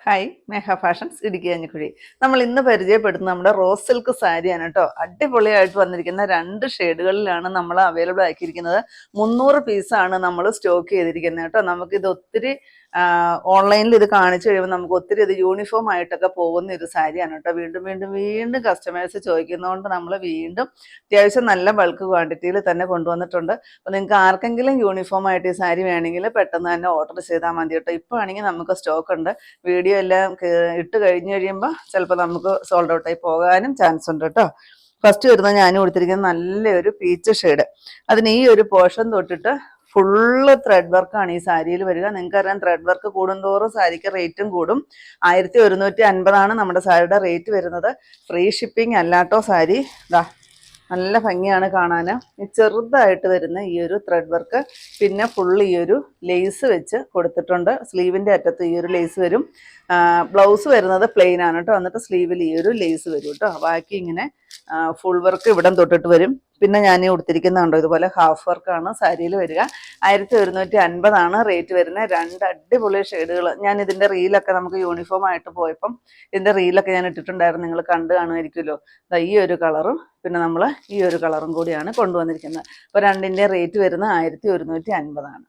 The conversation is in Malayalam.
ഹായ് മേഘ ഫാഷൻസ് ഇടുക്കി കഞ്ഞിക്കുഴി. നമ്മൾ ഇന്ന് പരിചയപ്പെടുത്തുന്ന നമ്മുടെ റോസ് സിൽക്ക് സാരിയാണ് കേട്ടോ. അടിപൊളിയായിട്ട് വന്നിരിക്കുന്ന 2 ഷെയ്ഡുകളിലാണ് നമ്മൾ അവൈലബിൾ ആക്കിയിരിക്കുന്നത്. 300 പീസാണ് നമ്മൾ സ്റ്റോക്ക് ചെയ്തിരിക്കുന്നത് കേട്ടോ. നമുക്കിത് ഒത്തിരി ഓൺലൈനിൽ ഇത് കാണിച്ചു കഴിയുമ്പോൾ നമുക്ക് ഒത്തിരി ഇത് യൂണിഫോം ആയിട്ടൊക്കെ പോകുന്ന ഒരു സാരിയാണ് കേട്ടോ. വീണ്ടും വീണ്ടും വീണ്ടും കസ്റ്റമേഴ്സ് ചോദിക്കുന്നതുകൊണ്ട് നമ്മൾ വീണ്ടും അത്യാവശ്യം നല്ല ബൾക്ക് ക്വാണ്ടിറ്റിയിൽ തന്നെ കൊണ്ടുവന്നിട്ടുണ്ട്. അപ്പോൾ നിങ്ങൾക്ക് ആർക്കെങ്കിലും യൂണിഫോം ആയിട്ട് ഈ സാരി വേണമെങ്കിൽ പെട്ടെന്ന് തന്നെ ഓർഡർ ചെയ്താൽ മതി കേട്ടോ. ഇപ്പോൾ ആണെങ്കിൽ നമുക്ക് സ്റ്റോക്ക് ഉണ്ട്. വീഡിയോ എല്ലാം ഇട്ട് കഴിഞ്ഞ് കഴിയുമ്പോൾ ചിലപ്പോൾ നമുക്ക് സോൾഡ് ഔട്ടായി പോകാനും ചാൻസ് ഉണ്ട് കേട്ടോ. ഫസ്റ്റ് വരുന്നത് ഞാൻ കൊടുത്തിരിക്കുന്നത് നല്ലൊരു പീച്ച് ഷെയ്ഡ്. അതിന് ഈ ഒരു പോർഷൻ തൊട്ടിട്ട് ഫുള്ള് ത്രെഡ് വർക്കാണ് ഈ സാരിയിൽ വരിക. നിങ്ങൾക്കറിയാം, ത്രെഡ് വർക്ക് കൂടുന്തോറും സാരിക്ക് റേറ്റും കൂടും. 1150 നമ്മുടെ സാരിയുടെ റേറ്റ് വരുന്നത്. ഫ്രീ ഷിപ്പിംഗ് അല്ലാട്ടോ സാരി. ഇതാ നല്ല ഭംഗിയാണ് കാണാൻ. ഈ ചെറുതായിട്ട് വരുന്ന ഈ ഒരു ത്രെഡ് വർക്ക്, പിന്നെ ഫുള്ള് ഈ ഒരു ലേസ് വെച്ച് കൊടുത്തിട്ടുണ്ട്. സ്ലീവിൻ്റെ അറ്റത്ത് ഈ ഒരു ലേസ് വരും. ബ്ലൗസ് വരുന്നത് പ്ലെയിൻ ആണ് കേട്ടോ. എന്നിട്ട് സ്ലീവിൽ ഈ ഒരു ലേസ് വരും കേട്ടോ. ബാക്കി ഇങ്ങനെ ഫുൾ വർക്ക് ഇവിടം തൊട്ടിട്ട് വരും. പിന്നെ ഞാൻ കൊടുത്തിരിക്കുന്നുണ്ടോ ഇതുപോലെ ഹാഫ് വർക്കാണ് സാരിയിൽ വരിക. 1150 റേറ്റ് വരുന്നത്. 2 അടിപൊളി ഷെയ്ഡുകൾ. ഞാൻ ഇതിൻ്റെ റീലൊക്കെ നമുക്ക് യൂണിഫോം ആയിട്ട് പോയപ്പം ഇതിൻ്റെ റീലൊക്കെ ഞാൻ ഇട്ടിട്ടുണ്ടായിരുന്നു, നിങ്ങൾ കണ്ടു കാണുമായിരിക്കുമല്ലോ. ഈ ഒരു കളറും പിന്നെ നമ്മൾ ഈ ഒരു കളറും കൂടിയാണ് കൊണ്ടുവന്നിരിക്കുന്നത്. അപ്പോൾ 2ൻ്റെ റേറ്റ് വരുന്നത് 1150.